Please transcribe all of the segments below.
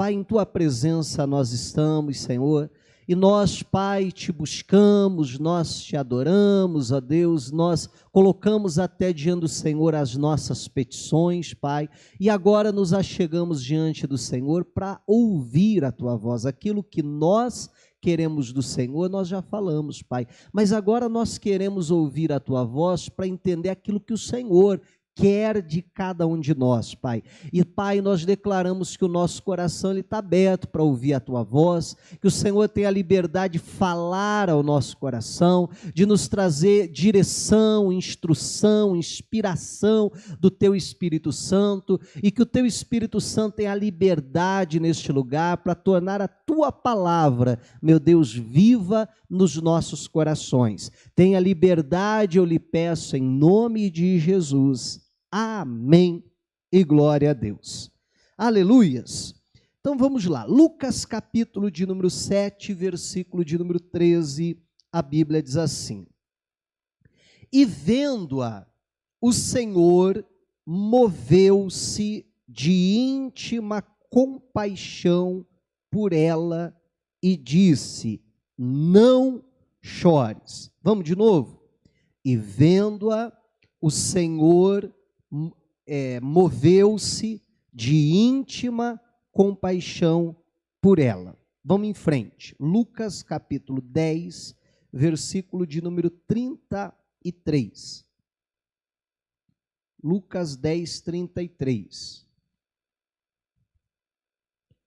Pai, em Tua presença nós estamos, Senhor, e nós, Pai, Te buscamos, nós Te adoramos, ó Deus, nós colocamos até diante do Senhor as nossas petições, Pai, e agora nos achegamos diante do Senhor para ouvir a Tua voz, aquilo que nós queremos do Senhor, nós já falamos, Pai, mas agora nós queremos ouvir a Tua voz para entender aquilo que o Senhor quer de cada um de nós, Pai. E, Pai, nós declaramos que o nosso coração está aberto para ouvir a Tua voz, que o Senhor tem a liberdade de falar ao nosso coração, de nos trazer direção, instrução, inspiração do Teu Espírito Santo, e que o Teu Espírito Santo tenha a liberdade neste lugar para tornar a Tua palavra, meu Deus, viva nos nossos corações. Tenha liberdade, eu lhe peço, em nome de Jesus. Amém e glória a Deus. Aleluias. Então vamos lá, Lucas capítulo de número 7, versículo de número 13, a Bíblia diz assim: E vendo-a, o Senhor moveu-se de íntima compaixão por ela e disse: Não chores. Vamos de novo? E vendo-a, o Senhor moveu-se de íntima compaixão por ela. Vamos em frente. Lucas capítulo 10, versículo de número 33. Lucas 10, 33.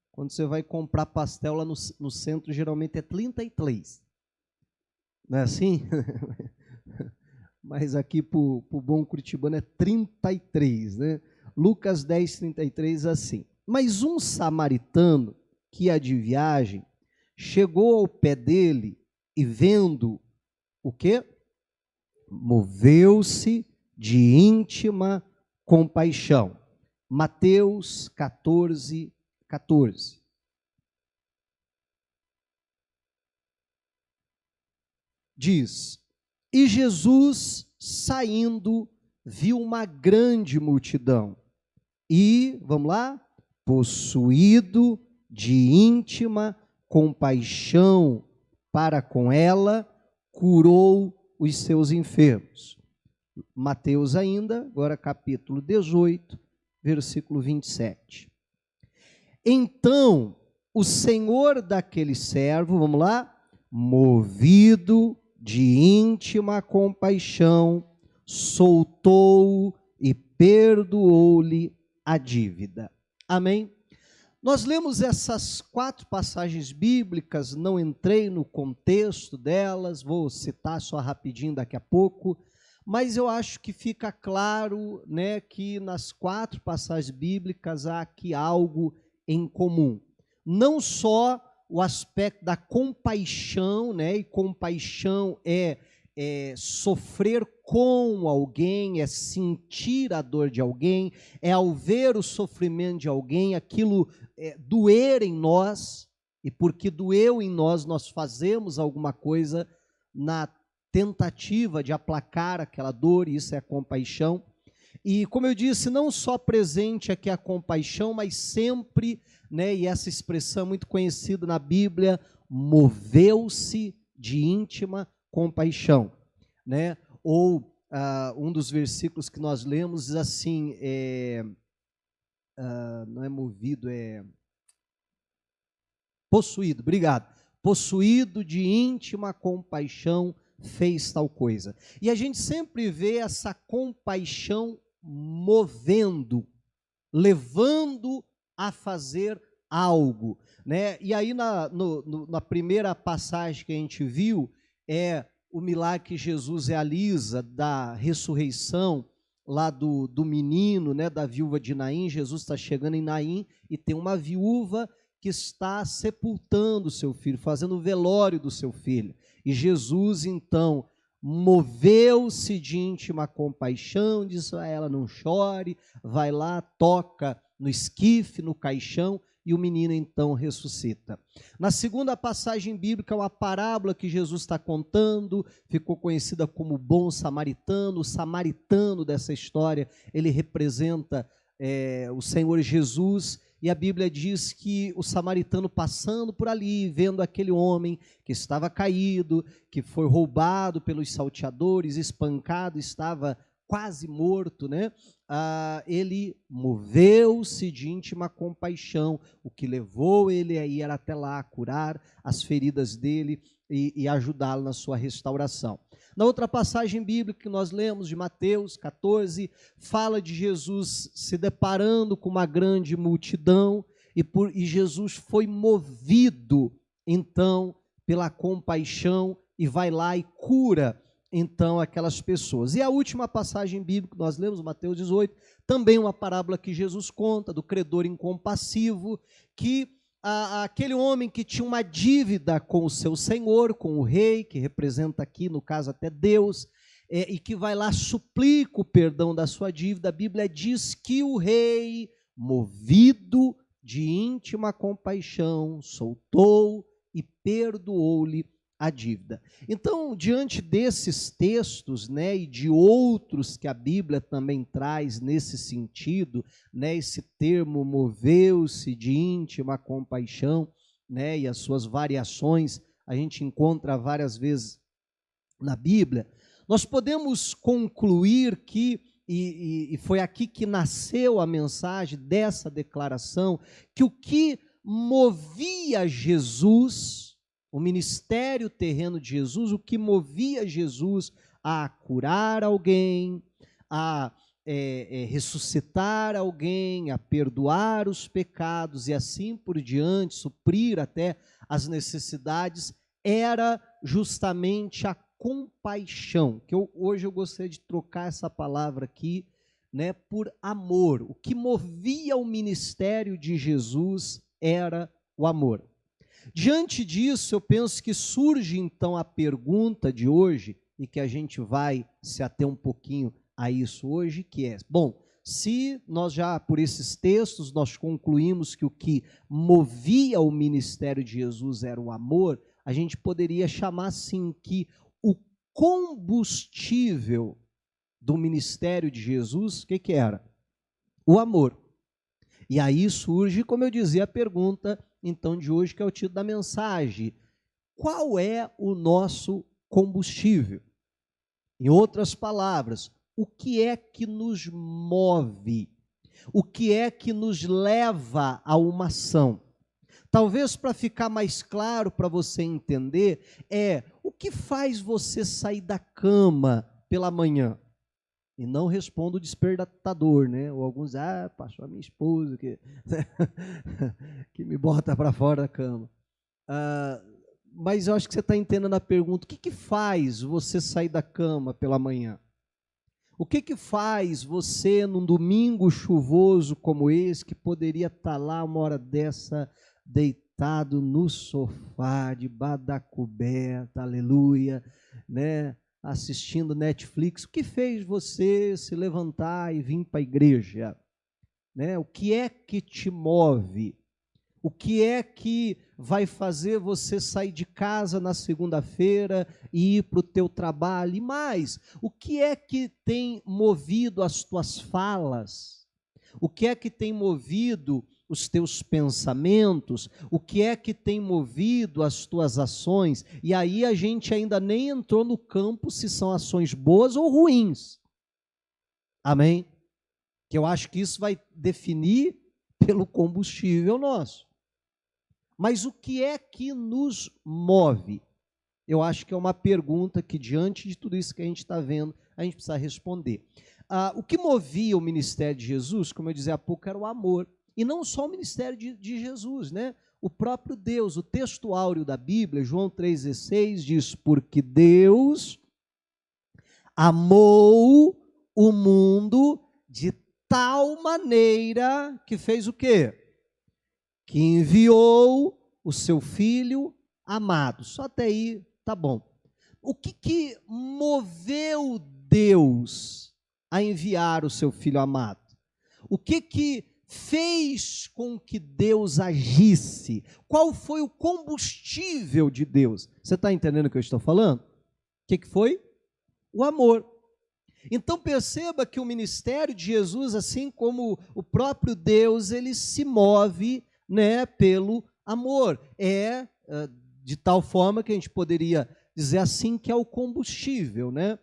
Quando você vai comprar pastel lá no centro, geralmente é 33. Não é assim? Mas aqui para o bom curitibano é 33, né? Lucas 10, 33, assim. Mas um samaritano que ia de viagem chegou ao pé dele e vendo o quê? Moveu-se de íntima compaixão. Mateus 14, 14. Diz: E Jesus, saindo, viu uma grande multidão e, vamos lá, possuído de íntima compaixão para com ela, curou os seus enfermos. Mateus ainda, agora capítulo 18, versículo 27. Então, o senhor daquele servo, vamos lá, movido de íntima compaixão, soltou-o e perdoou-lhe a dívida. Amém? Nós lemos essas 4 passagens bíblicas, não entrei no contexto delas, vou citar só rapidinho daqui a pouco, mas eu acho que fica claro, né, que nas 4 passagens bíblicas há aqui algo em comum. Não só o aspecto da compaixão, né? E compaixão é sofrer com alguém, é sentir a dor de alguém, é ao ver o sofrimento de alguém, aquilo doer em nós, e porque doeu em nós, nós fazemos alguma coisa na tentativa de aplacar aquela dor, e isso é a compaixão. E como eu disse, não só presente aqui a compaixão, mas sempre, né, e essa expressão é muito conhecida na Bíblia, moveu-se de íntima compaixão, né? Ou um dos versículos que nós lemos diz assim, não é movido, é possuído, obrigado, possuído de íntima compaixão fez tal coisa. E a gente sempre vê essa compaixão movendo, levando a fazer algo, né? E aí na primeira passagem que a gente viu é o milagre que Jesus realiza da ressurreição lá do menino, né, da viúva de Naim. Jesus está chegando em Naim e tem uma viúva que está sepultando o seu filho, fazendo o velório do seu filho. E Jesus, então, moveu-se de íntima compaixão, disse a ela: não chore, vai lá, toca no esquife, no caixão, e o menino então ressuscita. Na segunda passagem bíblica, uma parábola que Jesus está contando, ficou conhecida como o bom samaritano. O samaritano dessa história, ele representa o Senhor Jesus, e a Bíblia diz que o samaritano passando por ali, vendo aquele homem que estava caído, que foi roubado pelos salteadores, espancado, estava quase morto, né? Ele moveu-se de íntima compaixão, o que levou ele a ir até lá, a curar as feridas dele e ajudá-lo na sua restauração. Na outra passagem bíblica que nós lemos, de Mateus 14, fala de Jesus se deparando com uma grande multidão e Jesus foi movido, então, pela compaixão e vai lá e cura, então, aquelas pessoas. E a última passagem bíblica que nós lemos, Mateus 18, também uma parábola que Jesus conta, do credor incompassivo, que aquele homem que tinha uma dívida com o seu senhor, com o rei, que representa aqui, no caso, até Deus, e que vai lá, suplica o perdão da sua dívida. A Bíblia diz que o rei, movido de íntima compaixão, soltou e perdoou-lhe a dívida. Então, diante desses textos, né, e de outros que a Bíblia também traz nesse sentido, né, esse termo moveu-se de íntima compaixão, né, e as suas variações, a gente encontra várias vezes na Bíblia, nós podemos concluir que, e foi aqui que nasceu a mensagem dessa declaração, que o que movia Jesus, o ministério terreno de Jesus, o que movia Jesus a curar alguém, a ressuscitar alguém, a perdoar os pecados e assim por diante, suprir até as necessidades, era justamente a compaixão, que hoje eu gostaria de trocar essa palavra aqui, né, por amor. O que movia o ministério de Jesus era o amor. Diante disso, eu penso que surge então a pergunta de hoje, e que a gente vai se ater um pouquinho a isso hoje, que é, bom, se nós já, por esses textos, nós concluímos que o que movia o ministério de Jesus era o amor, a gente poderia chamar assim que o combustível do ministério de Jesus, o que era? O amor. E aí surge, como eu dizia, a pergunta então de hoje, que é o título da mensagem: qual é o nosso combustível? Em outras palavras, o que é que nos move? O que é que nos leva a uma ação? Talvez para ficar mais claro para você entender, o que faz você sair da cama pela manhã? E não respondo o despertador, né? Ou alguns, pastor, a minha esposa que, que me bota para fora da cama. Mas eu acho que você está entendendo a pergunta. O que faz você sair da cama pela manhã? O que faz você, num domingo chuvoso como esse, que poderia estar lá uma hora dessa, deitado no sofá, debaixo da coberta, aleluia, né? Assistindo Netflix, o que fez você se levantar e vir para a igreja? Né? O que é que te move? O que é que vai fazer você sair de casa na segunda-feira e ir para o teu trabalho? E mais, o que é que tem movido as tuas falas? O que é que tem movido os teus pensamentos? O que é que tem movido as tuas ações? E aí a gente ainda nem entrou no campo se são ações boas ou ruins. Amém? Que eu acho que isso vai definir pelo combustível nosso. Mas o que é que nos move? Eu acho que é uma pergunta que, diante de tudo isso que a gente está vendo, a gente precisa responder. O que movia o ministério de Jesus, como eu dizia há pouco, era o amor. E não só o ministério de Jesus, né? O próprio Deus, o texto áureo da Bíblia, João 3,16, diz: porque Deus amou o mundo de tal maneira que fez o quê? Que enviou o seu Filho amado. Só até aí, tá bom. O que moveu Deus a enviar o seu Filho amado? O que fez com que Deus agisse? Qual foi o combustível de Deus? Você está entendendo o que eu estou falando? O que foi? O amor. Então perceba que o ministério de Jesus, assim como o próprio Deus, ele se move, né, pelo amor. De tal forma que a gente poderia dizer assim que é o combustível, né?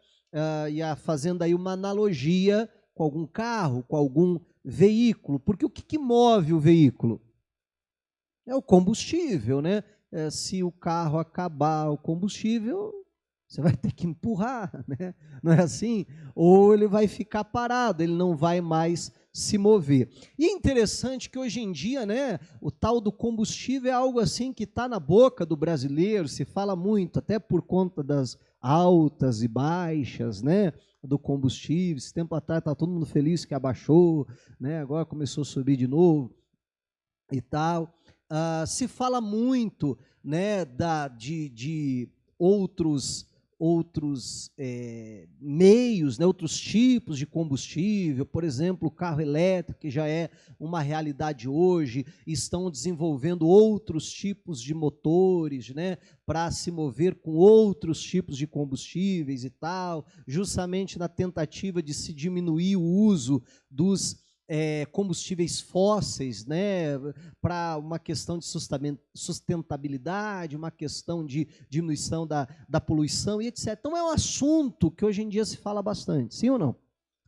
Fazendo aí uma analogia com algum carro, com algum veículo, porque o que move o veículo? É o combustível, né? Se o carro acabar o combustível, você vai ter que empurrar, né? Não é assim? Ou ele vai ficar parado, ele não vai mais se mover. E é interessante que hoje em dia, né, o tal do combustível é algo assim que está na boca do brasileiro, se fala muito, até por conta das altas e baixas, né, do combustível. Esse tempo atrás estava todo mundo feliz que abaixou, né, agora começou a subir de novo e tal. Se fala muito, né, de outros meios, né, outros tipos de combustível, por exemplo, o carro elétrico, que já é uma realidade hoje, estão desenvolvendo outros tipos de motores, né, para se mover com outros tipos de combustíveis e tal, justamente na tentativa de se diminuir o uso dos combustíveis fósseis, né, para uma questão de sustentabilidade, uma questão de diminuição da poluição e etc. Então é um assunto que hoje em dia se fala bastante, sim ou não?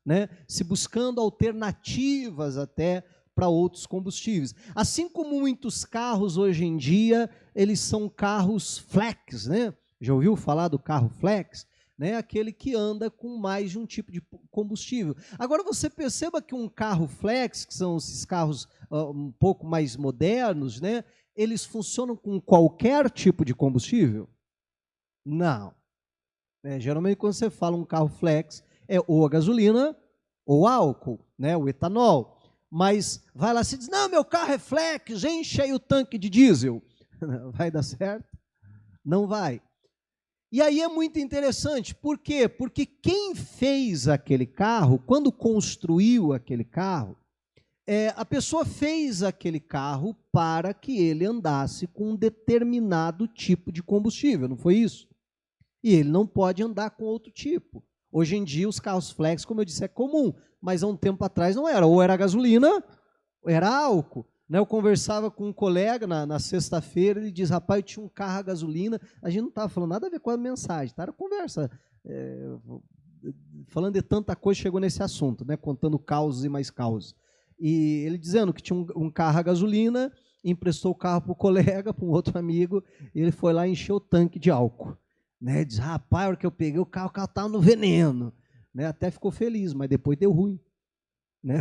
Né? Se buscando alternativas até para outros combustíveis. Assim como muitos carros hoje em dia, eles são carros flex, né? Já ouviu falar do carro flex? Né, aquele que anda com mais de um tipo de combustível. Agora você perceba que um carro flex, que são esses carros um pouco mais modernos, né, eles funcionam com qualquer tipo de combustível? Não. Geralmente quando você fala um carro flex, é ou a gasolina ou álcool, né, o etanol. Mas vai lá e diz, não, meu carro é flex, enche aí o tanque de diesel. Vai dar certo? Não vai. E aí é muito interessante, por quê? Porque quem fez aquele carro, quando construiu aquele carro, a pessoa fez aquele carro para que ele andasse com um determinado tipo de combustível, não foi isso? E ele não pode andar com outro tipo. Hoje em dia os carros flex, como eu disse, é comum, mas há um tempo atrás não era, ou era gasolina, ou era álcool. Eu conversava com um colega na sexta-feira, ele diz, rapaz, eu tinha um carro a gasolina, a gente não estava falando nada a ver com a mensagem, era conversa, falando de tanta coisa, chegou nesse assunto, né, contando causos e mais causos. E ele dizendo que tinha um carro a gasolina, emprestou o carro para o colega, para um outro amigo, e ele foi lá e encheu o tanque de álcool. Né, diz, rapaz, a hora que eu peguei o carro estava no veneno. Né, até ficou feliz, mas depois deu ruim. Né,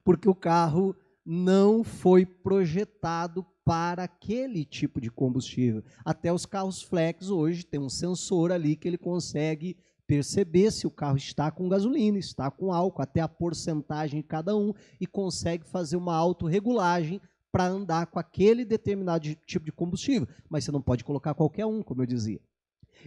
porque o carro não foi projetado para aquele tipo de combustível. Até os carros flex hoje tem um sensor ali que ele consegue perceber se o carro está com gasolina, está com álcool, até a porcentagem de cada um, e consegue fazer uma autorregulagem para andar com aquele determinado tipo de combustível. Mas você não pode colocar qualquer um, como eu dizia.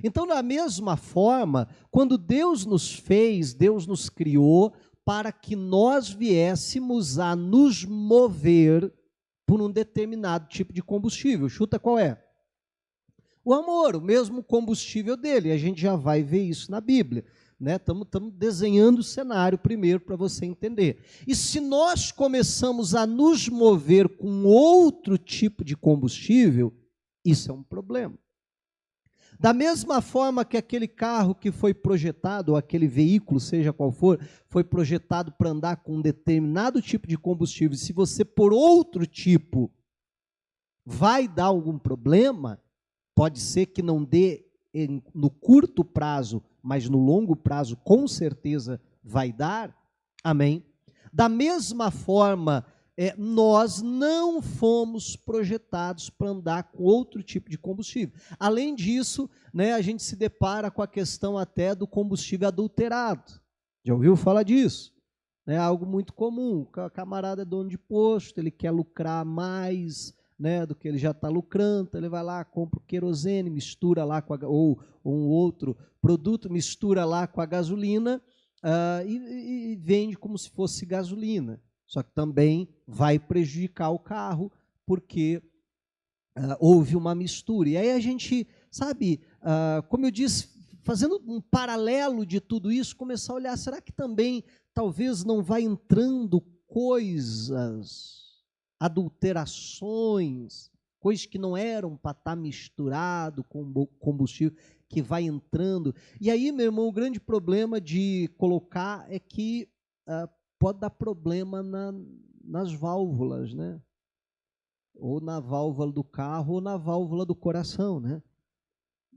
Então, da mesma forma, quando Deus nos fez, Deus nos criou para que nós viéssemos a nos mover por um determinado tipo de combustível. Chuta qual é? O amor, o mesmo combustível dele. A gente já vai ver isso na Bíblia. Estamos desenhando o cenário primeiro para você entender. E se nós começamos a nos mover com outro tipo de combustível, isso é um problema. Da mesma forma que aquele carro que foi projetado, ou aquele veículo, seja qual for, foi projetado para andar com um determinado tipo de combustível, se você por outro tipo vai dar algum problema, pode ser que não dê no curto prazo, mas no longo prazo com certeza vai dar, amém? Da mesma forma, nós não fomos projetados para andar com outro tipo de combustível. Além disso, né, a gente se depara com a questão até do combustível adulterado. Já ouviu falar disso? É algo muito comum. O camarada é dono de posto, ele quer lucrar mais, né, do que ele já está lucrando, então ele vai lá, compra o querosene, mistura lá com ou um outro produto, mistura lá com a gasolina e vende como se fosse gasolina. Só que também vai prejudicar o carro, porque houve uma mistura. E aí a gente, sabe, como eu disse, fazendo um paralelo de tudo isso, começar a olhar, será que também talvez não vai entrando coisas, adulterações, coisas que não eram para estar misturado com combustível, que vai entrando. E aí, meu irmão, o grande problema de colocar é que pode dar problema nas válvulas, né? Ou na válvula do carro ou na válvula do coração, né?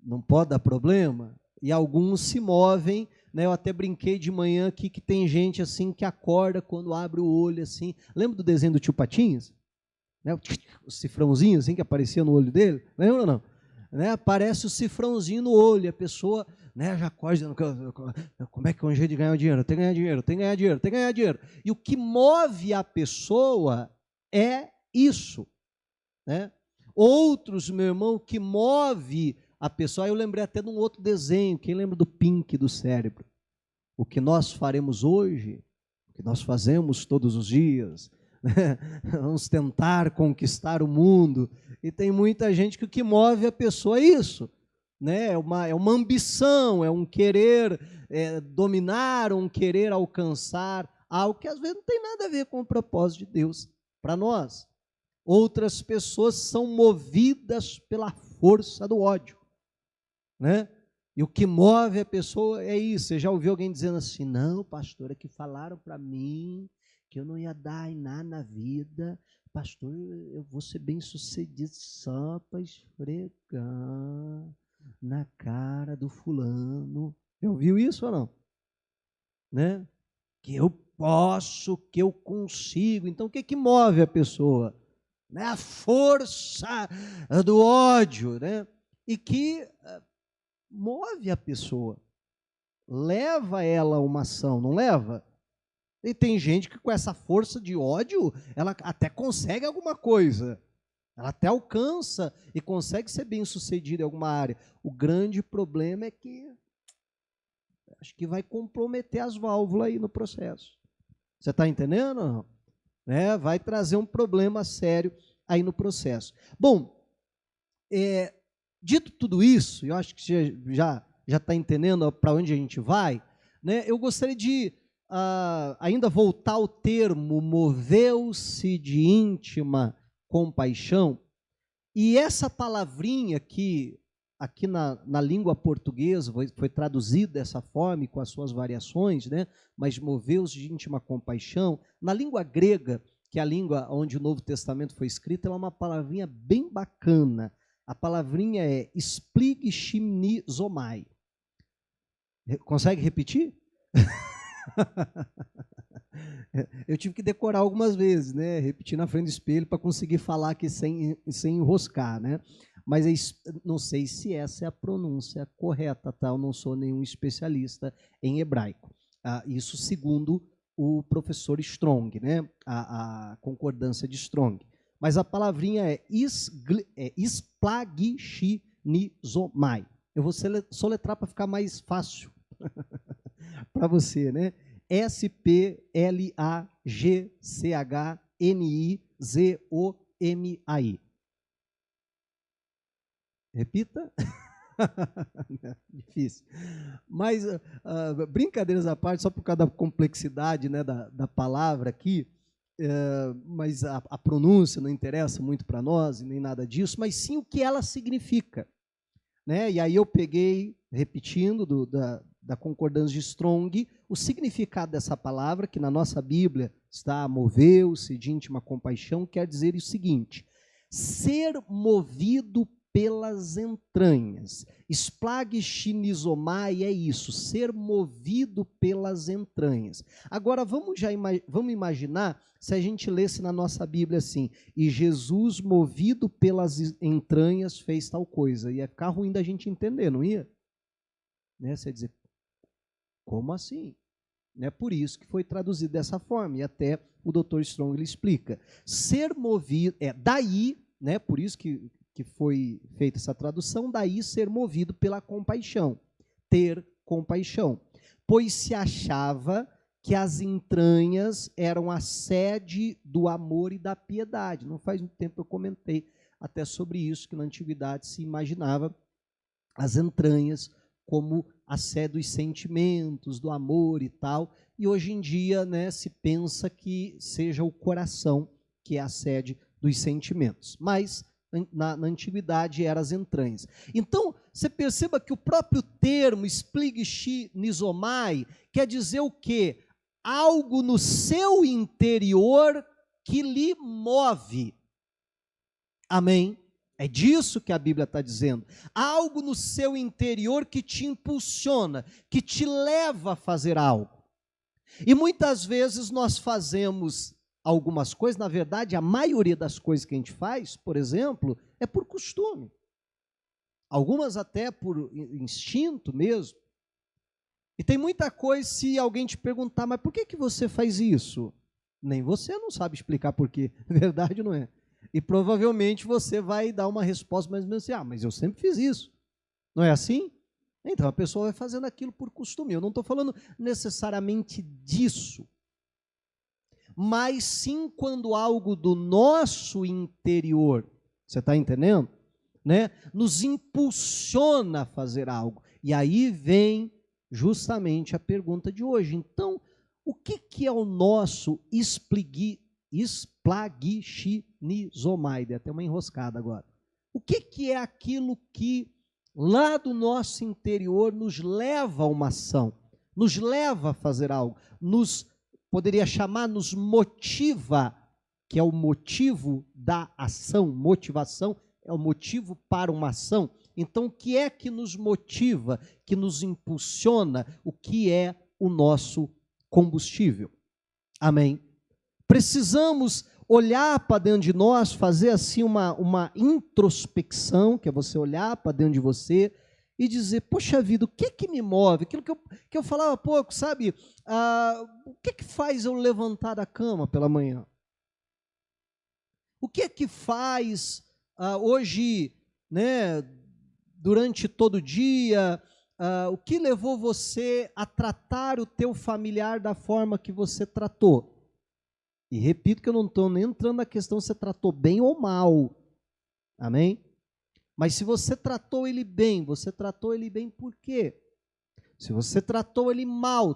Não pode dar problema. E alguns se movem, né? Eu até brinquei de manhã aqui que tem gente assim que acorda quando abre o olho assim. Lembra do desenho do Tio Patinhas? Né? O cifrãozinho assim que aparecia no olho dele? Lembra ou não? Né? Aparece o cifrãozinho no olho, a pessoa, né, já acorda dizendo, como é que é um jeito de ganhar dinheiro? Tem que ganhar dinheiro, tem que ganhar dinheiro, tem que ganhar dinheiro. E o que move a pessoa é isso, né? Outros, meu irmão, que move a pessoa, eu lembrei até de um outro desenho, quem lembra do Pink do cérebro? O que nós faremos hoje, o que nós fazemos todos os dias, né? Vamos tentar conquistar o mundo, e tem muita gente que o que move a pessoa é isso, né? É uma ambição, é um querer dominar, um querer alcançar algo que às vezes não tem nada a ver com o propósito de Deus para nós. Outras pessoas são movidas pela força do ódio, né? E o que move a pessoa é isso. Você já ouviu alguém dizendo assim, não, pastor, é que falaram para mim que eu não ia dar em nada na vida, pastor, eu vou ser bem sucedido só para esfregar na cara do fulano. Já ouviu isso ou não? Né? Que eu posso, que eu consigo. Então o que move a pessoa? Né? A força do ódio, né? E que move a pessoa, leva ela a uma ação, não leva? E tem gente que com essa força de ódio, ela até consegue alguma coisa, ela até alcança e consegue ser bem sucedida em alguma área. O grande problema é que acho que vai comprometer as válvulas aí no processo. Você está entendendo? Não? Né? Vai trazer um problema sério aí no processo. Bom, dito tudo isso, eu acho que você já está entendendo para onde a gente vai, né? Eu gostaria de ainda voltar ao termo moveu-se de íntima compaixão, e essa palavrinha que aqui na língua portuguesa foi traduzida dessa forma, com as suas variações, né? Mas moveu-se de íntima compaixão, na língua grega, que é a língua onde o Novo Testamento foi escrito, ela é uma palavrinha bem bacana. A palavrinha é spligishimnizomai. Consegue repetir? Eu tive que decorar algumas vezes, né? Repetir na frente do espelho para conseguir falar aqui sem enroscar, né? Mas não sei se essa é a pronúncia correta, tá? Eu não sou nenhum especialista em hebraico. Isso segundo o professor Strong, né? A concordância de Strong. Mas a palavrinha é splagishinizomai. Eu vou soletrar para ficar mais fácil para você, né? SplagchniZomai. Repita. Difícil. Mas, brincadeiras à parte, só por causa da complexidade, né, da palavra aqui, mas a pronúncia não interessa muito para nós, nem nada disso, mas sim o que ela significa. Né? E aí eu peguei, repetindo, da concordância de Strong, o significado dessa palavra, que na nossa Bíblia está moveu-se de íntima compaixão, quer dizer o seguinte: ser movido pelas entranhas. Splagchinizomai é isso, ser movido pelas entranhas. Agora vamos imaginar se a gente lesse na nossa Bíblia assim, e Jesus movido pelas entranhas fez tal coisa. Ia ficar ruim da gente entender, não ia? Né? Você ia dizer, como assim? Né? Por isso que foi traduzido dessa forma, e até o Dr. Strong ele explica. Ser movido, daí, né? Por isso que foi feita essa tradução, daí ser movido pela compaixão, ter compaixão, pois se achava que as entranhas eram a sede do amor e da piedade. Não faz muito tempo eu comentei até sobre isso, que na antiguidade se imaginava as entranhas como a sede dos sentimentos, do amor e tal, e hoje em dia, né, se pensa que seja o coração que é a sede dos sentimentos, mas na antiguidade eram as entranhas. Então, você perceba que o próprio termo spligischi-nizomai quer dizer o quê? Algo no seu interior que lhe move. Amém? É disso que a Bíblia está dizendo. Algo no seu interior que te impulsiona, que te leva a fazer algo. E muitas vezes nós fazemos algumas coisas, na verdade, a maioria das coisas que a gente faz, por exemplo, é por costume. Algumas até por instinto mesmo. E tem muita coisa, se alguém te perguntar, mas por que você faz isso? Nem você não sabe explicar por quê, verdade não é? E provavelmente você vai dar uma resposta mais ou menos assim, mas eu sempre fiz isso. Não é assim? Então a pessoa vai fazendo aquilo por costume. Eu não estou falando necessariamente disso. Mas sim quando algo do nosso interior, você está entendendo? Né? Nos impulsiona a fazer algo. E aí vem justamente a pergunta de hoje. Então, o que é o nosso esplagischi-nizomai? Dei até uma enroscada agora. O que é aquilo que lá do nosso interior nos leva a uma ação, nos leva a fazer algo, poderia chamar, nos motiva, que é o motivo da ação, motivação é o motivo para uma ação. Então, o que é que nos motiva, que nos impulsiona, o que é o nosso combustível? Amém? Precisamos olhar para dentro de nós, fazer assim uma introspecção, que é você olhar para dentro de você e dizer, poxa vida, o que me move? Aquilo que eu falava há pouco, sabe? O que faz eu levantar da cama pela manhã? O que faz hoje, né, durante todo o dia, o que levou você a tratar o teu familiar da forma que você tratou? E repito que eu não estou nem entrando na questão se você tratou bem ou mal. Amém? Mas se você tratou ele bem por quê? Se você tratou ele mal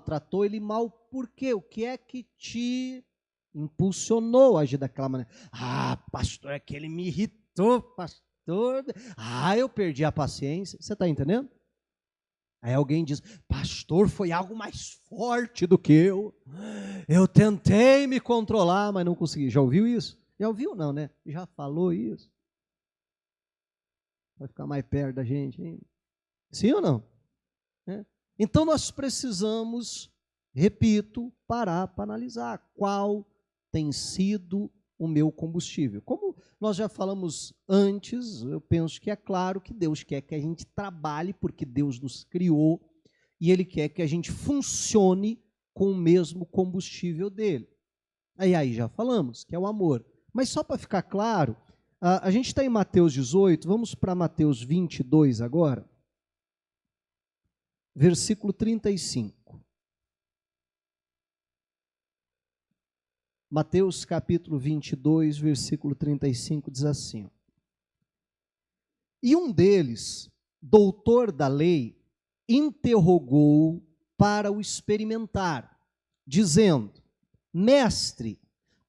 por quê? O que é que te impulsionou a agir daquela maneira? Pastor, é que ele me irritou, pastor. Eu perdi a paciência. Você está entendendo? Aí alguém diz, pastor, foi algo mais forte do que eu. Eu tentei me controlar, mas não consegui. Já ouviu isso? Já ouviu não, né? Já falou isso? Vai ficar mais perto da gente, hein? Sim ou não? Então nós precisamos, repito, parar para analisar qual tem sido o meu combustível. Como nós já falamos antes, eu penso que é claro que Deus quer que a gente trabalhe, porque Deus nos criou, e Ele quer que a gente funcione com o mesmo combustível dele. Aí já falamos, que é o amor. Mas só para ficar claro, a gente está em Mateus 18, vamos para Mateus 22 agora, versículo 35. Mateus capítulo 22, versículo 35, diz assim: E um deles, doutor da lei, interrogou para o experimentar, dizendo, mestre,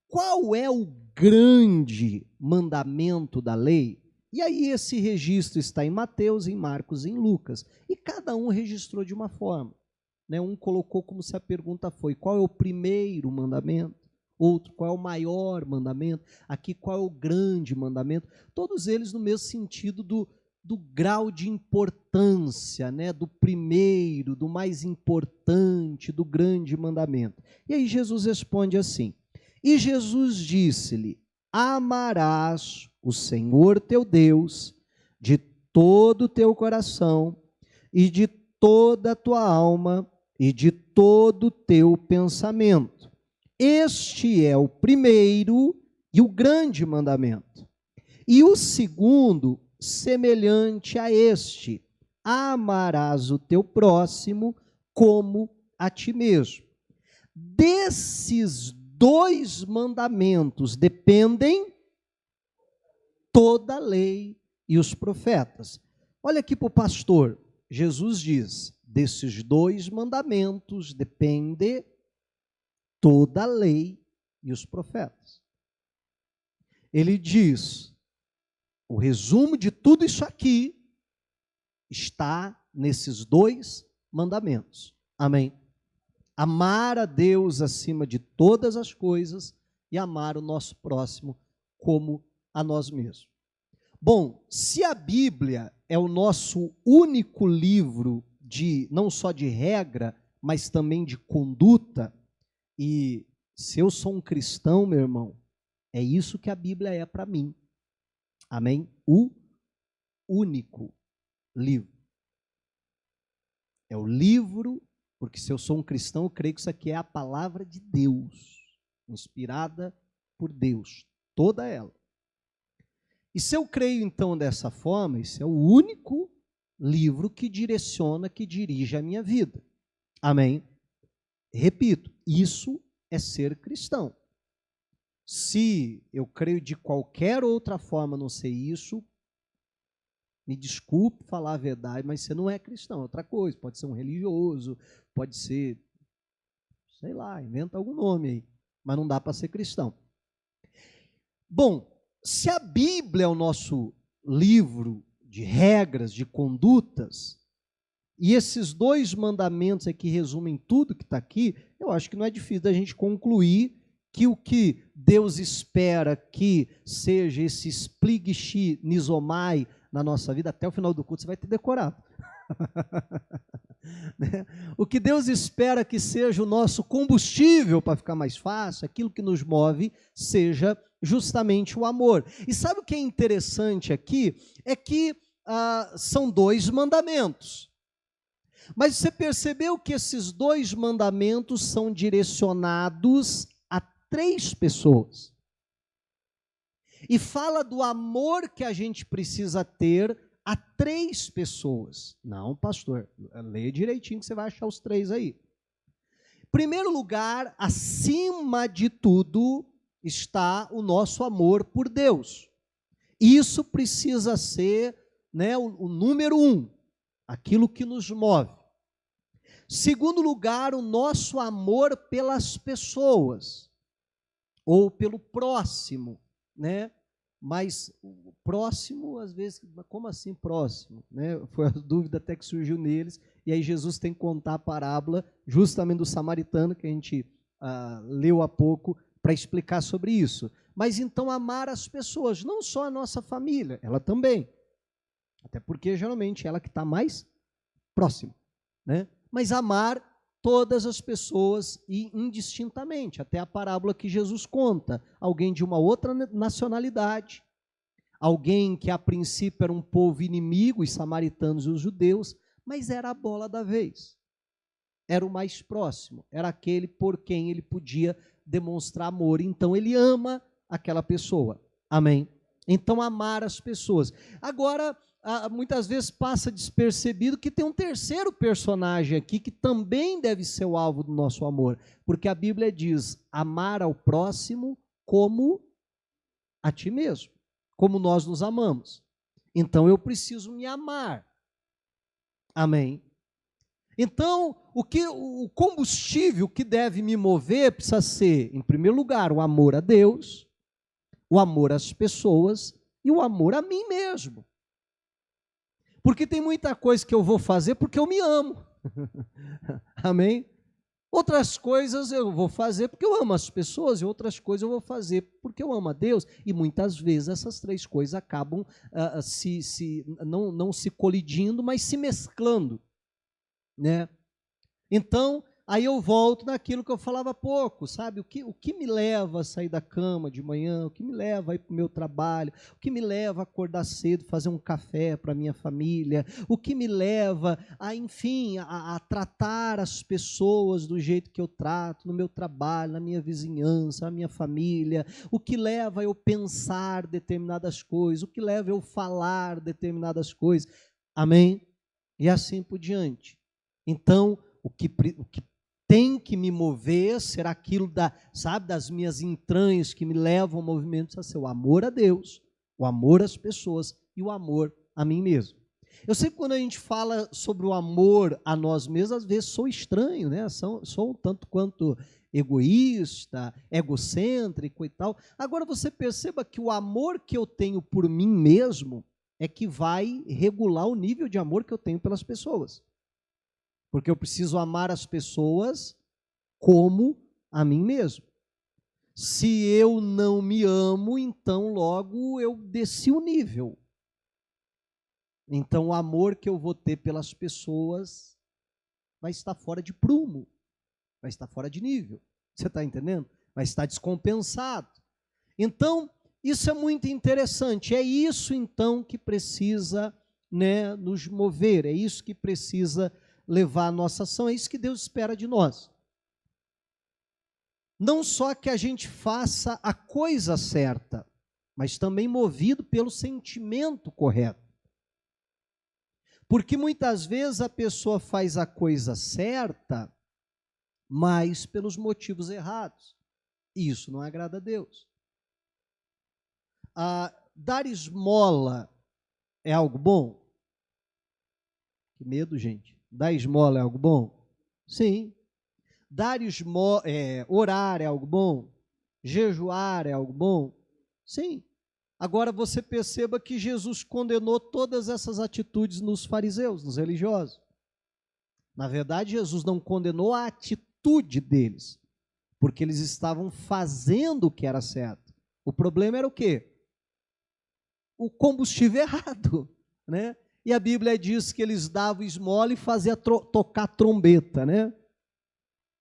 qual é o grande mandamento da lei? E aí esse registro está em Mateus, em Marcos e em Lucas, e cada um registrou de uma forma. Um colocou como se a pergunta foi, qual é o primeiro mandamento? Outro, qual é o maior mandamento? Aqui, qual é o grande mandamento? Todos eles no mesmo sentido do grau de importância, do primeiro, do mais importante, do grande mandamento. E aí Jesus responde assim, e Jesus disse-lhe, amarás o Senhor teu Deus de todo o teu coração e de toda a tua alma e de todo o teu pensamento. Este é o primeiro e o grande mandamento. E o segundo, semelhante a este, amarás o teu próximo como a ti mesmo. Desses dois mandamentos dependem toda a lei e os profetas. Olha aqui para o pastor, Jesus diz: desses 2 mandamentos depende toda a lei e os profetas. Ele diz: o resumo de tudo isso aqui está nesses 2 mandamentos. Amém? Amar a Deus acima de todas as coisas e amar o nosso próximo como a nós mesmos. Bom, se a Bíblia é o nosso único livro não só de regra, mas também de conduta, e se eu sou um cristão, meu irmão, é isso que a Bíblia é para mim. Amém? O único livro. É o livro, porque se eu sou um cristão, eu creio que isso aqui é a palavra de Deus, inspirada por Deus, toda ela. E se eu creio então dessa forma, esse é o único livro que direciona, que dirige a minha vida. Amém? Repito, isso é ser cristão. Se eu creio de qualquer outra forma não ser isso, me desculpe falar a verdade, mas você não é cristão, é outra coisa. Pode ser um religioso, pode ser, sei lá, inventa algum nome aí, mas não dá para ser cristão. Bom, se a Bíblia é o nosso livro de regras, de condutas, e esses 2 mandamentos aqui resumem tudo que está aqui, eu acho que não é difícil da gente concluir que o que Deus espera que seja esse spliguishi nizomai na nossa vida, até o final do culto você vai ter decorado. O que Deus espera que seja o nosso combustível para ficar mais fácil, aquilo que nos move, seja justamente o amor. E sabe o que é interessante aqui? É que são 2 mandamentos. Mas você percebeu que esses 2 mandamentos são direcionados a 3 pessoas. E fala do amor que a gente precisa ter a 3 pessoas. Não, pastor, leia direitinho que você vai achar os 3 aí. Em primeiro lugar, acima de tudo, está o nosso amor por Deus. Isso precisa ser, né, o número 1, aquilo que nos move. Segundo lugar, o nosso amor pelas pessoas, ou pelo próximo, né? Mas o próximo, às vezes, como assim próximo? Né? Foi a dúvida até que surgiu neles, e aí Jesus tem que contar a parábola justamente do samaritano, que a gente leu há pouco, para explicar sobre isso. Mas então amar as pessoas, não só a nossa família, ela também. Até porque geralmente ela que está mais próxima, né? Mas amar todas as pessoas e indistintamente, até a parábola que Jesus conta, alguém de uma outra nacionalidade, alguém que a princípio era um povo inimigo, os samaritanos e os judeus, mas era a bola da vez, era o mais próximo, era aquele por quem ele podia demonstrar amor, então ele ama aquela pessoa, amém? Então amar as pessoas. Agora, muitas vezes passa despercebido que tem um terceiro personagem aqui que também deve ser o alvo do nosso amor, porque a Bíblia diz, amar ao próximo como a ti mesmo, como nós nos amamos. Então eu preciso me amar, amém? Então, o combustível que deve me mover precisa ser, em primeiro lugar, o amor a Deus, o amor às pessoas e o amor a mim mesmo. Porque tem muita coisa que eu vou fazer porque eu me amo. Amém? Outras coisas eu vou fazer porque eu amo as pessoas e outras coisas eu vou fazer porque eu amo a Deus. E muitas vezes essas 3 coisas acabam não se colidindo, mas se mesclando, né? Então, aí eu volto naquilo que eu falava há pouco, sabe? O que me leva a sair da cama de manhã, o que me leva a ir para o meu trabalho, o que me leva a acordar cedo, fazer um café para a minha família, o que me leva a, enfim, a tratar as pessoas do jeito que eu trato, no meu trabalho, na minha vizinhança, na minha família, o que leva eu pensar determinadas coisas, o que leva eu falar determinadas coisas, amém? E assim por diante. Então, o que tem que me mover será aquilo das minhas entranhas que me levam ao movimento, precisa ser o amor a Deus, o amor às pessoas e o amor a mim mesmo. Eu sei que quando a gente fala sobre o amor a nós mesmos, às vezes sou estranho, né? Sou um tanto quanto egoísta, egocêntrico e tal. Agora você perceba que o amor que eu tenho por mim mesmo é que vai regular o nível de amor que eu tenho pelas pessoas. Porque eu preciso amar as pessoas como a mim mesmo. Se eu não me amo, então logo eu desci o nível. Então o amor que eu vou ter pelas pessoas vai estar fora de prumo, vai estar fora de nível. Você está entendendo? Vai estar descompensado. Então, isso é muito interessante. É isso, então, que precisa, né, nos mover. É isso que precisa levar a nossa ação. É isso que Deus espera de nós. Não só que a gente faça a coisa certa, mas também movido pelo sentimento correto. Porque muitas vezes a pessoa faz a coisa certa, mas pelos motivos errados. E isso não agrada a Deus. Dar esmola é algo bom? Que medo, gente. Dar esmola é algo bom? Sim. Orar é algo bom? Jejuar é algo bom? Sim. Agora você perceba que Jesus condenou todas essas atitudes nos fariseus, nos religiosos. Na verdade, Jesus não condenou a atitude deles, porque eles estavam fazendo o que era certo. O problema era o quê? O combustível errado, né? E a Bíblia diz que eles davam esmola e faziam tocar trombeta, né?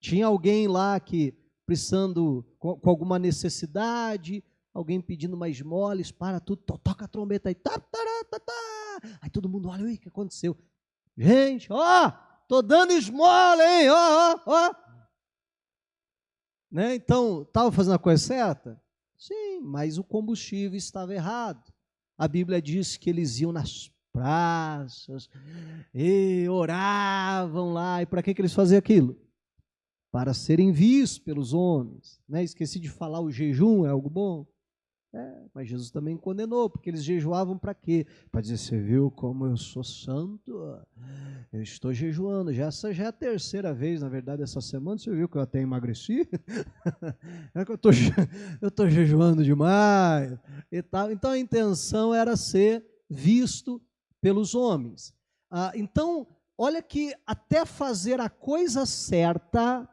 Tinha alguém lá que precisando, com alguma necessidade, alguém pedindo uma esmola, para tudo, toca a trombeta aí, aí todo mundo olha, o que aconteceu? Gente, tô dando esmola, hein, né? Então, estava fazendo a coisa certa? Sim, mas o combustível estava errado. A Bíblia diz que eles iam nas praças e oravam lá, e para que eles faziam aquilo? Para serem vistos pelos homens, né? Esqueci de falar, o jejum é algo bom? Mas Jesus também condenou, porque eles jejuavam para quê? Para dizer, você viu como eu sou santo? Eu estou jejuando. Essa já é a terceira vez, na verdade, essa semana. Você viu que eu até emagreci? É que eu estou jejuando demais e tal. Então a intenção era ser visto pelos homens. Então, olha que até fazer a coisa certa,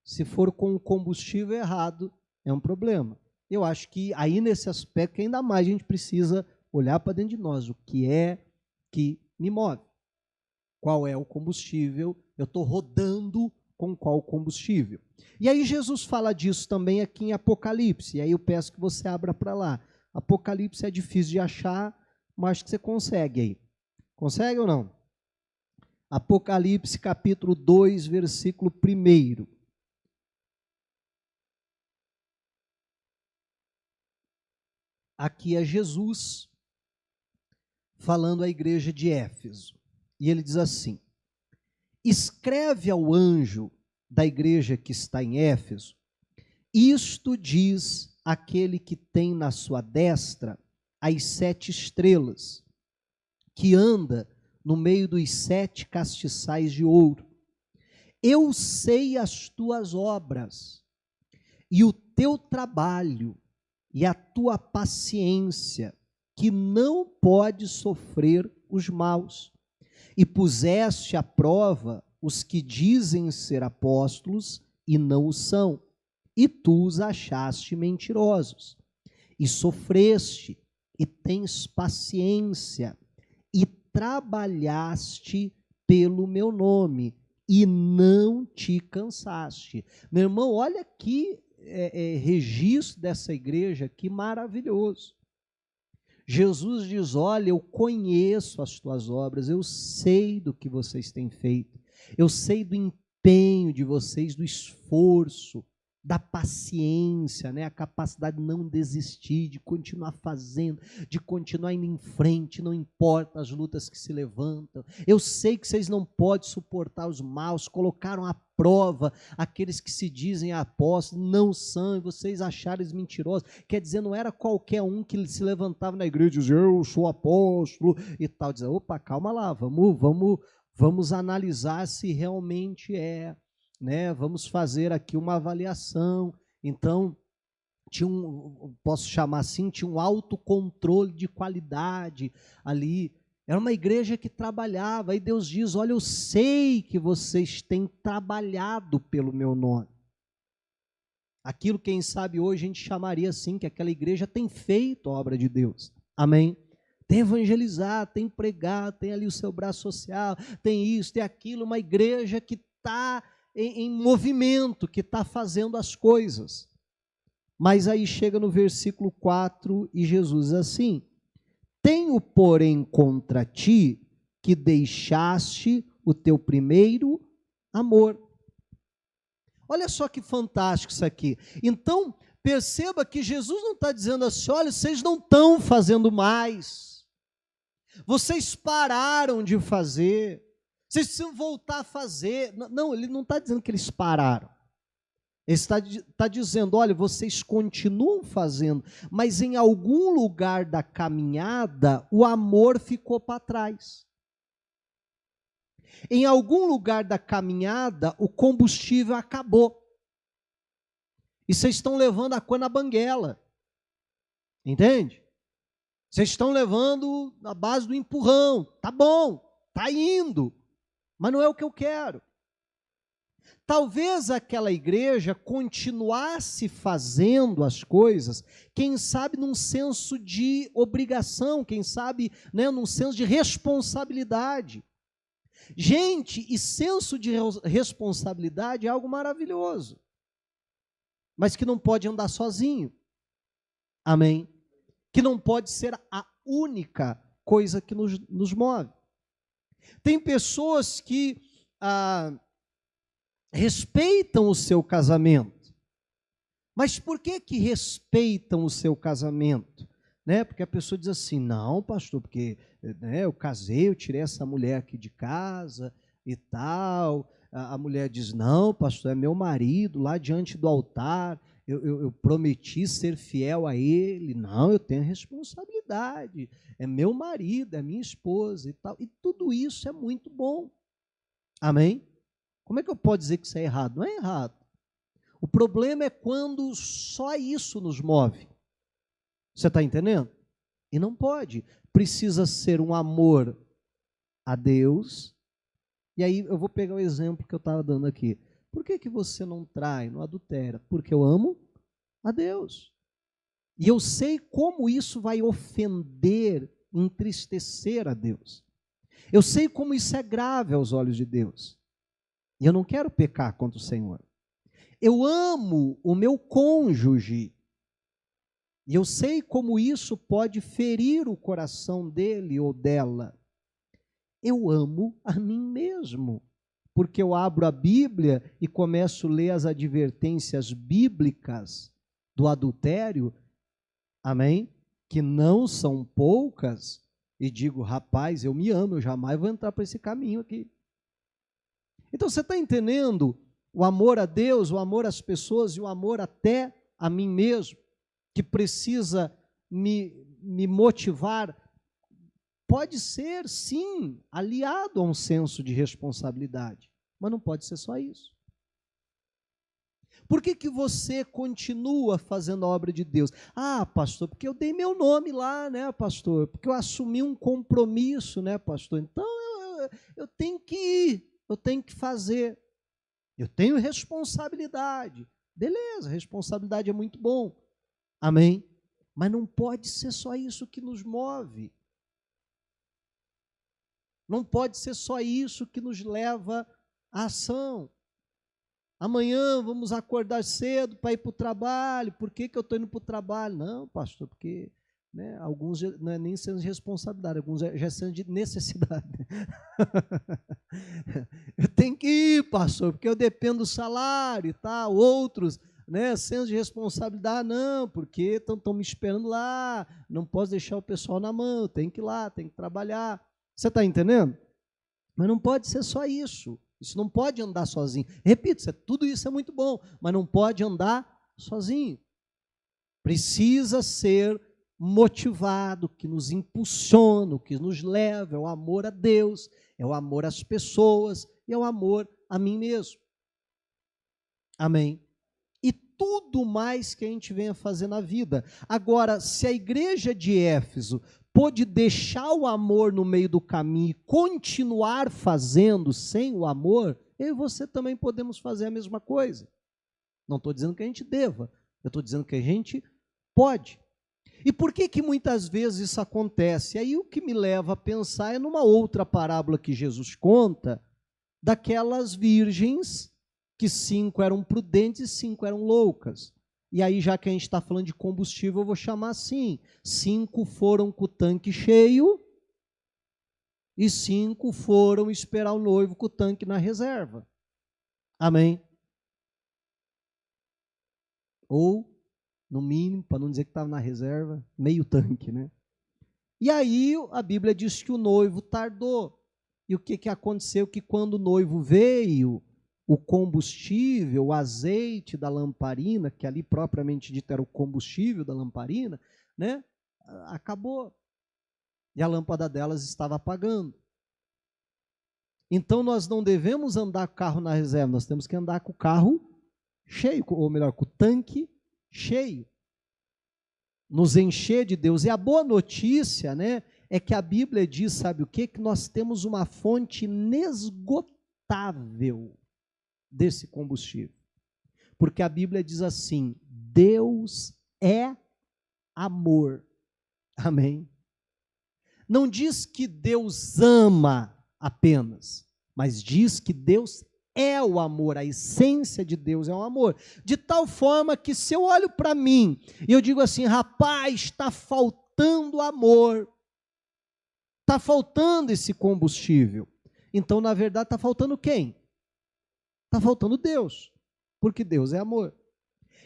se for com o combustível errado, é um problema. Eu acho que aí nesse aspecto ainda mais a gente precisa olhar para dentro de nós, o que é que me move. Qual é o combustível? Eu estou rodando com qual combustível? E aí Jesus fala disso também aqui em Apocalipse, e aí eu peço que você abra para lá. Apocalipse é difícil de achar, mas acho que você consegue aí. Consegue ou não? Apocalipse capítulo 2, versículo 1. Aqui é Jesus falando à igreja de Éfeso. E ele diz assim: escreve ao anjo da igreja que está em Éfeso, isto diz aquele que tem na sua destra as 7 estrelas, que anda no meio dos 7 castiçais de ouro. Eu sei as tuas obras, e o teu trabalho, e a tua paciência, que não pode sofrer os maus, e puseste à prova os que dizem ser apóstolos e não o são, e tu os achaste mentirosos, e sofreste, e tens paciência, e trabalhaste pelo meu nome, e não te cansaste. Meu irmão, olha aqui, registro dessa igreja, que maravilhoso. Jesus diz, olha, eu conheço as tuas obras, eu sei do que vocês têm feito, eu sei do empenho de vocês, do esforço, da paciência, né? A capacidade de não desistir, de continuar fazendo, de continuar indo em frente, não importa as lutas que se levantam. Eu sei que vocês não podem suportar os maus, colocaram à prova aqueles que se dizem apóstolos, não são, e vocês acharam mentirosos. Quer dizer, não era qualquer um que se levantava na igreja e dizia, eu sou apóstolo e tal. Dizia, opa, calma lá, vamos analisar se realmente é, né? Vamos fazer aqui uma avaliação. Então, posso chamar assim, tinha um autocontrole de qualidade ali. Era uma igreja que trabalhava, aí Deus diz, olha, eu sei que vocês têm trabalhado pelo meu nome. Aquilo, quem sabe, hoje a gente chamaria assim, que aquela igreja tem feito a obra de Deus. Amém? Tem evangelizado, tem pregado, tem ali o seu braço social, tem isso, tem aquilo, uma igreja que está em movimento, que está fazendo as coisas. Mas aí chega no versículo 4 e Jesus diz assim, tenho, porém, contra ti que deixaste o teu primeiro amor. Olha só que fantástico isso aqui. Então, perceba que Jesus não está dizendo assim, olha, vocês não estão fazendo mais. Vocês pararam de fazer. Vocês precisam voltar a fazer. Não, ele não está dizendo que eles pararam. Ele está dizendo, olha, vocês continuam fazendo, mas em algum lugar da caminhada, o amor ficou para trás. Em algum lugar da caminhada, o combustível acabou. E vocês estão levando a coisa na banguela. Entende? Vocês estão levando a base do empurrão. Tá bom, tá indo, mas não é o que eu quero. Talvez aquela igreja continuasse fazendo as coisas, quem sabe num senso de obrigação, quem sabe, né, num senso de responsabilidade. Gente, e senso de responsabilidade é algo maravilhoso, mas que não pode andar sozinho. Amém? Que não pode ser a única coisa que nos move. Tem pessoas que respeitam o seu casamento. Mas por que respeitam o seu casamento? Né? Porque a pessoa diz assim, não, pastor, porque né, eu casei, eu tirei essa mulher aqui de casa e tal. A mulher diz, não, pastor, é meu marido, lá diante do altar, eu prometi ser fiel a ele. Não, eu tenho responsabilidade, é meu marido, é minha esposa e tal. E tudo isso é muito bom. Amém? Como é que eu posso dizer que isso é errado? Não é errado. O problema é quando só isso nos move. Você está entendendo? E não pode. Precisa ser um amor a Deus. E aí eu vou pegar o exemplo que eu estava dando aqui. Por que você não trai, não adultera? Porque eu amo a Deus. E eu sei como isso vai ofender, entristecer a Deus. Eu sei como isso é grave aos olhos de Deus. E eu não quero pecar contra o Senhor. Eu amo o meu cônjuge. E eu sei como isso pode ferir o coração dele ou dela. Eu amo a mim mesmo. Porque eu abro a Bíblia e começo a ler as advertências bíblicas do adultério. Amém? Que não são poucas. E digo, rapaz, eu me amo, eu jamais vou entrar por esse caminho aqui. Então você está entendendo o amor a Deus, o amor às pessoas e o amor até a mim mesmo, que precisa me motivar, pode ser sim aliado a um senso de responsabilidade, mas não pode ser só isso. Por que você continua fazendo a obra de Deus? Ah, pastor, porque eu dei meu nome lá, né, pastor? Porque eu assumi um compromisso, né, pastor? Então eu tenho que ir. Eu tenho que fazer, eu tenho responsabilidade. Beleza, responsabilidade é muito bom. Amém? Mas não pode ser só isso que nos move. Não pode ser só isso que nos leva à ação. Amanhã vamos acordar cedo para ir para o trabalho. Por que eu estou indo para o trabalho? Não, pastor, porque né, alguns não é nem senso de responsabilidade, alguns já é senso de necessidade. Eu tenho que ir, pastor, porque eu dependo do salário e tal. Outros, né, senso de responsabilidade, não, porque estão me esperando lá, não posso deixar o pessoal na mão, tenho que ir lá, tenho que trabalhar. Você está entendendo? Mas não pode ser só isso. Isso não pode andar sozinho. Repito, tudo isso é muito bom, mas não pode andar sozinho. Precisa ser motivado, que nos impulsiona, o que nos leva, é o amor a Deus, é o amor às pessoas e é o amor a mim mesmo. Amém? E tudo mais que a gente venha fazer na vida. Agora, se a igreja de Éfeso pôde deixar o amor no meio do caminho e continuar fazendo sem o amor, eu e você também podemos fazer a mesma coisa. Não estou dizendo que a gente deva, eu estou dizendo que a gente pode. E por que muitas vezes isso acontece? Aí o que me leva a pensar é numa outra parábola que Jesus conta, daquelas virgens que 5 eram prudentes e 5 eram loucas. E aí, já que a gente está falando de combustível, eu vou chamar assim: 5 foram com o tanque cheio e 5 foram esperar o noivo com o tanque na reserva. Amém? Ou, no mínimo, para não dizer que estava na reserva, meio tanque, né? E aí a Bíblia diz que o noivo tardou. E o que aconteceu? Que quando o noivo veio, o combustível, o azeite da lamparina, que ali propriamente dito era o combustível da lamparina, né, acabou. E a lâmpada delas estava apagando. Então nós não devemos andar com o carro na reserva, nós temos que andar com o carro cheio, ou melhor, com o tanque cheio. Nos encher de Deus. E a boa notícia, né, é que a Bíblia diz, sabe o quê? Que nós temos uma fonte inesgotável desse combustível. Porque a Bíblia diz assim: Deus é amor. Amém? Não diz que Deus ama apenas, mas diz que Deus é o amor, a essência de Deus é o amor. De tal forma que se eu olho para mim e eu digo assim: rapaz, está faltando amor, está faltando esse combustível. Então, na verdade, está faltando quem? Está faltando Deus, porque Deus é amor.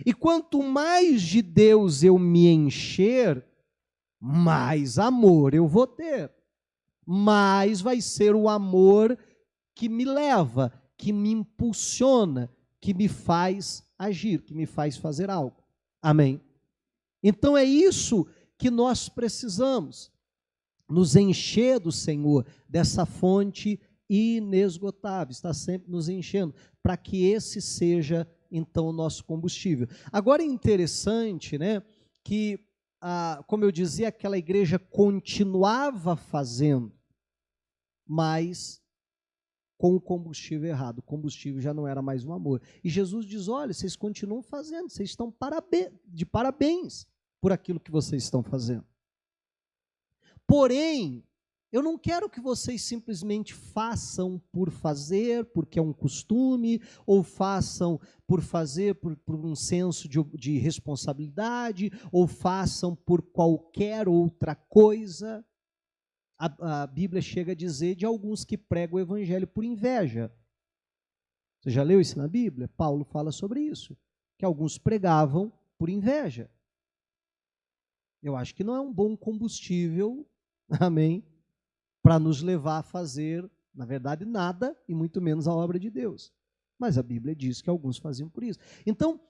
E quanto mais de Deus eu me encher, mais amor eu vou ter. Mais vai ser o amor que me leva, que me impulsiona, que me faz agir, que me faz fazer algo. Amém? Então é isso que nós precisamos, nos encher do Senhor, dessa fonte inesgotável, está sempre nos enchendo, para que esse seja, então, o nosso combustível. Agora é interessante, né, que, como eu dizia, aquela igreja continuava fazendo, mas com o combustível errado. O combustível já não era mais um amor. E Jesus diz: olha, vocês continuam fazendo, vocês estão de parabéns por aquilo que vocês estão fazendo. Porém, eu não quero que vocês simplesmente façam por fazer, porque é um costume, ou façam por fazer por um senso de responsabilidade, ou façam por qualquer outra coisa. A Bíblia chega a dizer de alguns que pregam o evangelho por inveja. Você já leu isso na Bíblia? Paulo fala sobre isso, que alguns pregavam por inveja. Eu acho que não é um bom combustível, amém, para nos levar a fazer, na verdade, nada, e muito menos a obra de Deus. Mas a Bíblia diz que alguns faziam por isso. Então,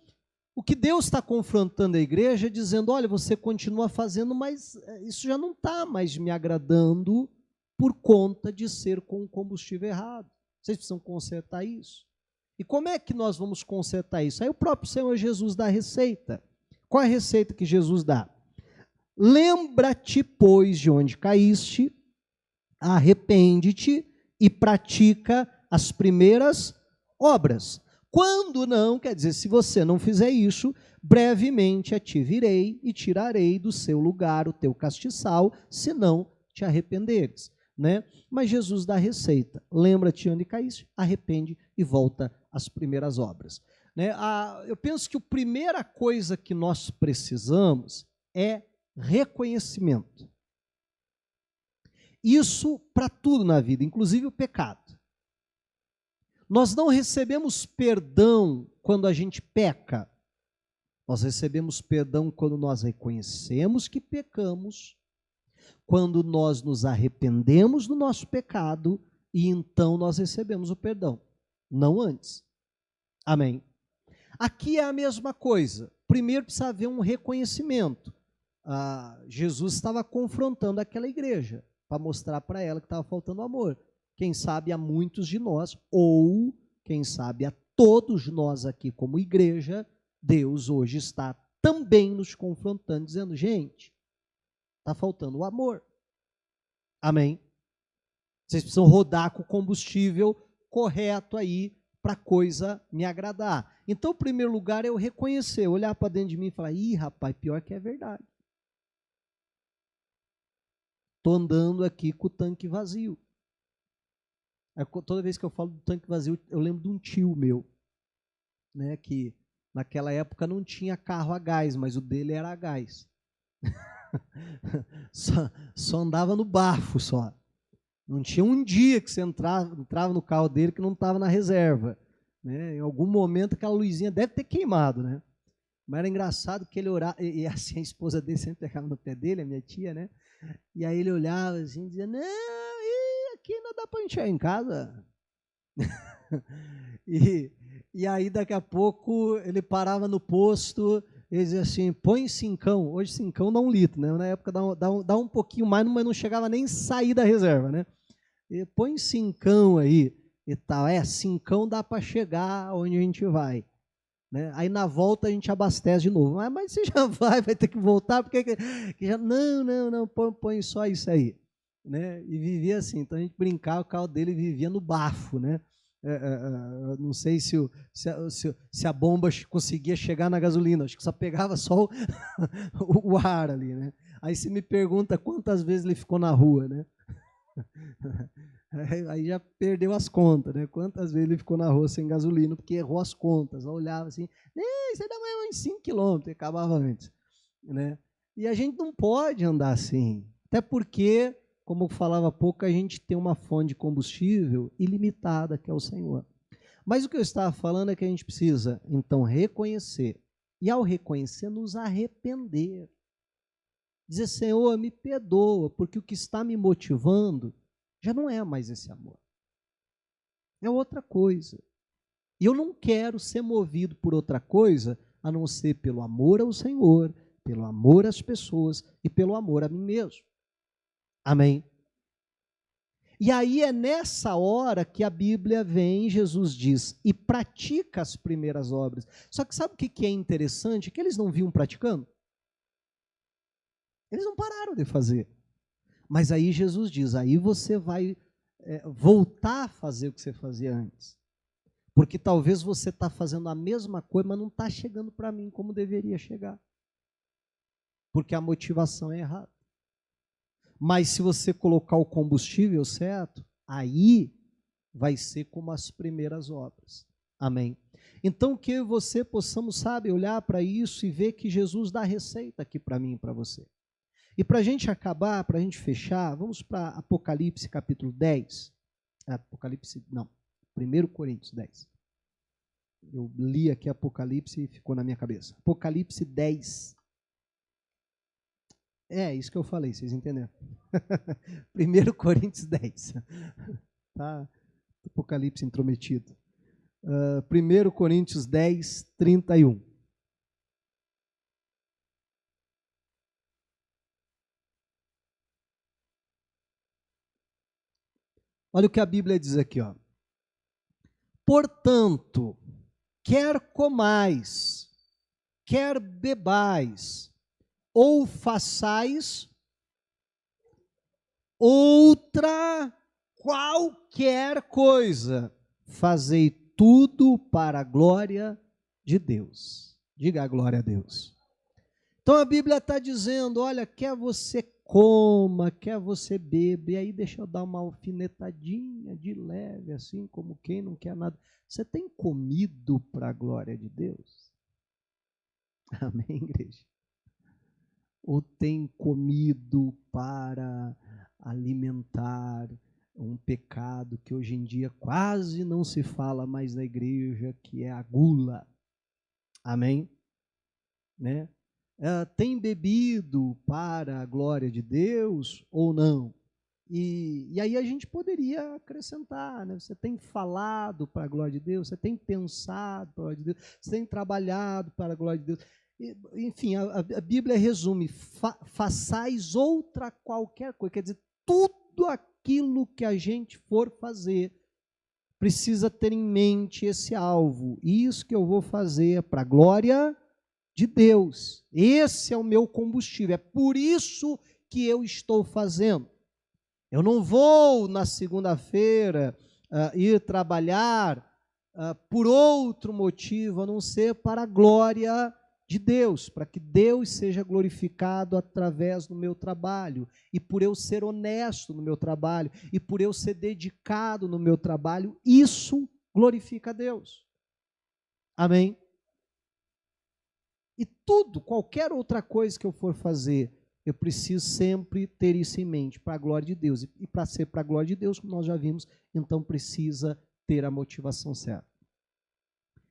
o que Deus está confrontando a igreja é dizendo: olha, você continua fazendo, mas isso já não está mais me agradando por conta de ser com o combustível errado. Vocês precisam consertar isso. E como é que nós vamos consertar isso? Aí o próprio Senhor Jesus dá a receita. Qual é a receita que Jesus dá? Lembra-te, pois, de onde caíste, arrepende-te e pratica as primeiras obras. Quando não, quer dizer, se você não fizer isso, brevemente a ti virei e tirarei do seu lugar o teu castiçal, se não te arrependeres. Né? Mas Jesus dá a receita: lembra-te onde caíste, arrepende e volta às primeiras obras. Né? Eu penso que a primeira coisa que nós precisamos é reconhecimento. Isso para tudo na vida, inclusive o pecado. Nós não recebemos perdão quando a gente peca. Nós recebemos perdão quando nós reconhecemos que pecamos, quando nós nos arrependemos do nosso pecado, e então nós recebemos o perdão. não antes. Amém? Aqui é a mesma coisa. Primeiro precisa haver um reconhecimento. Jesus estava confrontando aquela igreja para mostrar para ela que estava faltando amor. Quem sabe a muitos de nós, ou quem sabe a todos nós aqui como igreja, Deus hoje está também nos confrontando, dizendo, gente, está faltando o amor. Amém? Vocês precisam rodar com o combustível correto aí para a coisa me agradar. Então, o primeiro lugar é eu reconhecer, olhar para dentro de mim e falar, ih, rapaz, pior que é verdade. Estou andando aqui com o tanque vazio. Toda vez que eu falo do tanque vazio, eu lembro de um tio meu, né, que naquela época não tinha carro a gás, mas o dele era a gás. só andava no bafo só. Não tinha um dia que você entrava no carro dele que não estava na reserva. Né? Em algum momento aquela luzinha deve ter queimado, né? Mas era engraçado que ele orava, e assim a esposa dele sempre pegava no pé dele, a minha tia, né? E aí ele olhava assim e dizia, não, aqui não dá para encher em casa. e aí daqui a pouco ele parava no posto, ele dizia assim, põe cincão, hoje cincão dá 1 litro, né? Na época dá um pouquinho mais, mas não chegava nem sair da reserva, né? E põe cincão aí e tal, cincão dá para chegar onde a gente vai. Né? Aí na volta a gente abastece de novo. Mas você já vai ter que voltar, porque que já, não, põe só isso aí. Né? E vivia assim, então a gente brincava, o carro dele vivia no bafo, né? Não sei se a bomba conseguia chegar na gasolina, acho que só pegava só o ar ali, né? Aí você me pergunta quantas vezes ele ficou na rua, né? Aí já perdeu as contas, né? Quantas vezes ele ficou na rua sem gasolina, porque errou as contas, olhava assim, isso aí dá mais uns 5 quilômetros, e acabava antes. Né? E a gente não pode andar assim, até porque, como eu falava há pouco, a gente tem uma fonte de combustível ilimitada, que é o Senhor. Mas o que eu estava falando é que a gente precisa, então, reconhecer, e ao reconhecer, nos arrepender. Dizer, Senhor, me perdoa, porque o que está me motivando já não é mais esse amor. É outra coisa. E eu não quero ser movido por outra coisa, a não ser pelo amor ao Senhor, pelo amor às pessoas e pelo amor a mim mesmo. Amém? E aí é nessa hora que a Bíblia vem, Jesus diz, e pratica as primeiras obras. Só que sabe o que é interessante? Que eles não vinham praticando. Eles não pararam de fazer. Mas aí Jesus diz, aí você vai voltar a fazer o que você fazia antes. Porque talvez você está fazendo a mesma coisa, mas não está chegando para mim como deveria chegar. Porque a motivação é errada. Mas se você colocar o combustível certo, aí vai ser como as primeiras obras. Amém? Então que eu e você possamos, sabe, olhar para isso e ver que Jesus dá receita aqui para mim e para você. E para a gente acabar, para a gente fechar, vamos para Apocalipse capítulo 10. Apocalipse, não, 1 Coríntios 10. Eu li aqui Apocalipse e ficou na minha cabeça. Apocalipse 10. É, isso que eu falei, vocês entenderam. 1 Coríntios 10. Tá? Apocalipse intrometido. 1 Coríntios 10, 31. Olha o que a Bíblia diz aqui, ó. Portanto, quer comais, quer bebais, ou façais outra qualquer coisa, fazei tudo para a glória de Deus. Diga a glória a Deus. Então a Bíblia está dizendo, olha, quer você coma, quer você beba, e aí deixa eu dar uma alfinetadinha de leve, assim como quem não quer nada. Você tem comido para a glória de Deus? Amém, igreja? Ou tem comido para alimentar um pecado que hoje em dia quase não se fala mais na igreja, que é a gula? Amém? Né? Tem bebido para a glória de Deus ou não? E aí a gente poderia acrescentar, né? Você tem falado para a glória de Deus, você tem pensado para a glória de Deus, você tem trabalhado para a glória de Deus. Enfim, a Bíblia resume, façais outra qualquer coisa, quer dizer, tudo aquilo que a gente for fazer, precisa ter em mente esse alvo. Isso que eu vou fazer é para a glória de Deus. Esse é o meu combustível, é por isso que eu estou fazendo. Eu não vou na segunda-feira ir trabalhar por outro motivo, a não ser para a glória de Deus, para que Deus seja glorificado através do meu trabalho, e por eu ser honesto no meu trabalho, e por eu ser dedicado no meu trabalho, isso glorifica a Deus. Amém? E tudo, qualquer outra coisa que eu for fazer, eu preciso sempre ter isso em mente, para a glória de Deus. E para ser para a glória de Deus, como nós já vimos, então precisa ter a motivação certa.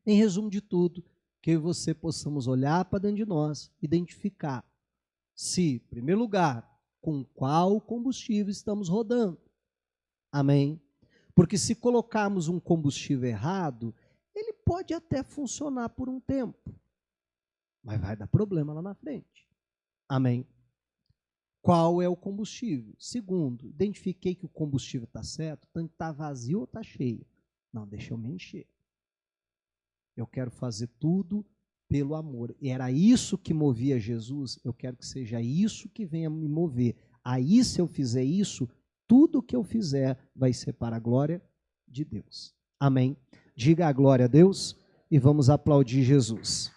Em resumo de tudo, que eu e você possamos olhar para dentro de nós, identificar se, em primeiro lugar, com qual combustível estamos rodando. Amém? Porque se colocarmos um combustível errado, ele pode até funcionar por um tempo, mas vai dar problema lá na frente. Amém? Qual é o combustível? Segundo, identifiquei que o combustível está certo, o tanque está vazio ou está cheio? Não, deixa eu me encher. Eu quero fazer tudo pelo amor. E era isso que movia Jesus. Eu quero que seja isso que venha me mover. Aí, se eu fizer isso, tudo que eu fizer vai ser para a glória de Deus. Amém? Diga a glória a Deus e vamos aplaudir Jesus.